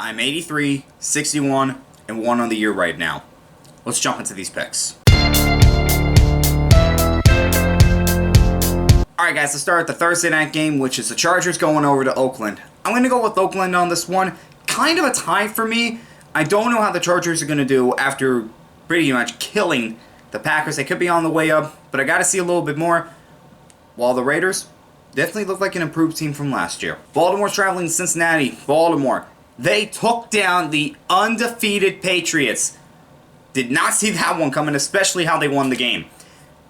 I'm 83, 61, and 1 on the year right now. Let's jump into these picks. Alright guys, let's start with the Thursday night game, which is the Chargers going over to Oakland. I'm going to go with Oakland on this one. Kind of a tie for me. I don't know how the Chargers are going to do after pretty much killing the Packers. They could be on the way up, but I got to see a little bit more. While the Raiders definitely look like an improved team from last year. Baltimore's traveling to Cincinnati. Baltimore. They took down the undefeated Patriots. Did not see that one coming, especially how they won the game.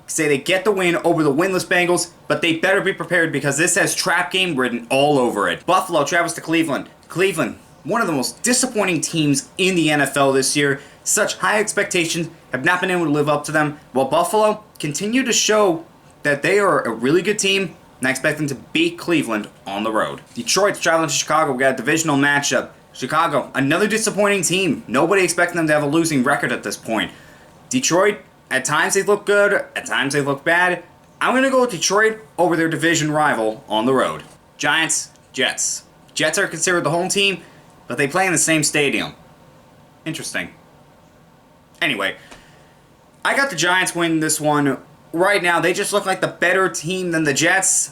Say they get the win over the winless Bengals, but they better be prepared because this has trap game written all over it. Buffalo travels to Cleveland. Cleveland, one of the most disappointing teams in the NFL this year. Such high expectations have not been able to live up to them, while Buffalo continue to show that they are a really good team, and I expect them to beat Cleveland on the road. Detroit's traveling to Chicago. We got a divisional matchup. Chicago, another disappointing team. Nobody expecting them to have a losing record at this point. Detroit, at times they look good, at times they look bad. I'm going to go with Detroit over their division rival on the road. Giants, Jets. Jets are considered the home team, but they play in the same stadium. Interesting. Anyway, I got the Giants winning this one. Right now, they just look like the better team than the Jets.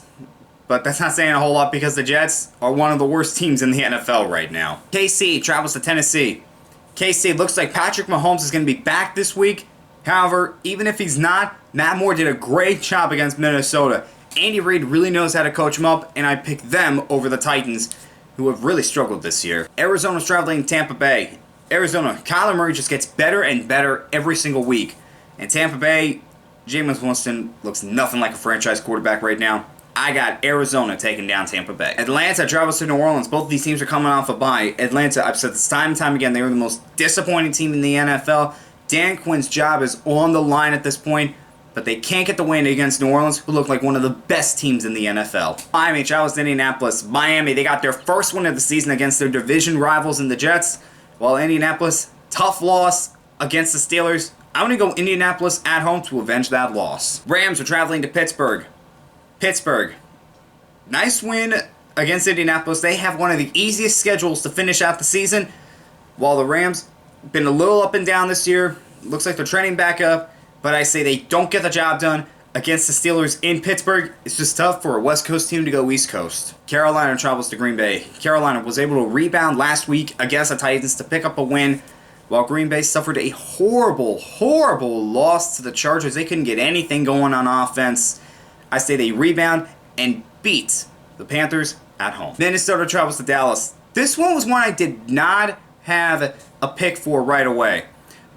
But that's not saying a whole lot because the Jets are one of the worst teams in the NFL right now. KC travels to Tennessee. KC looks like Patrick Mahomes is going to be back this week. However, even if he's not, Matt Moore did a great job against Minnesota. Andy Reid really knows how to coach him up, and I picked them over the Titans, who have really struggled this year. Arizona's traveling to Tampa Bay. Arizona, Kyler Murray just gets better and better every single week. And Tampa Bay, Jameis Winston looks nothing like a franchise quarterback right now. I got Arizona taking down Tampa Bay. Atlanta travels to New Orleans. Both of these teams are coming off a bye. Atlanta, I've said this time and time again, they were the most disappointing team in the NFL. Dan Quinn's job is on the line at this point, but they can't get the win against New Orleans, who look like one of the best teams in the NFL. Miami travels to Indianapolis. Miami, they got their first win of the season against their division rivals in the Jets, while Indianapolis, tough loss against the Steelers. I'm going to go Indianapolis at home to avenge that loss. Rams are traveling to Pittsburgh. Pittsburgh, nice win against Indianapolis. They have one of the easiest schedules to finish out the season, while the Rams been a little up and down this year. Looks like they're trending back up, but I say they don't get the job done against the Steelers in Pittsburgh. It's just tough for a West Coast team to go East Coast. Carolina travels to Green Bay. Carolina was able to rebound last week against the Titans to pick up a win, while Green Bay suffered a horrible, horrible loss to the Chargers. They couldn't get anything going on offense. I say they rebound and beat the Panthers at home. Minnesota travels to Dallas. This one was one I did not have a pick for right away.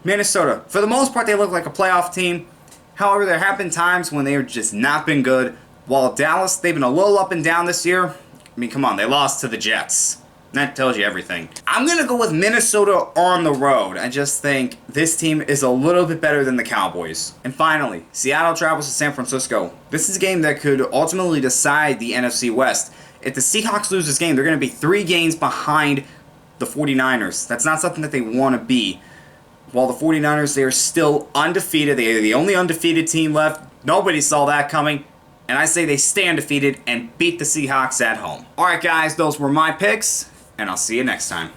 Minnesota, for the most part, they look like a playoff team. However, there have been times when they've just not been good. While Dallas, they've been a little up and down this year. I mean, come on, they lost to the Jets. That tells you everything. I'm going to go with Minnesota on the road. I just think this team is a little bit better than the Cowboys. And finally, Seattle travels to San Francisco. This is a game that could ultimately decide the NFC West. If the Seahawks lose this game, they're going to be 3 games behind the 49ers. That's not something that they want to be. While the 49ers, they are still undefeated. They are the only undefeated team left. Nobody saw that coming. And I say they stay undefeated and beat the Seahawks at home. Alright guys, those were my picks, and I'll see you next time.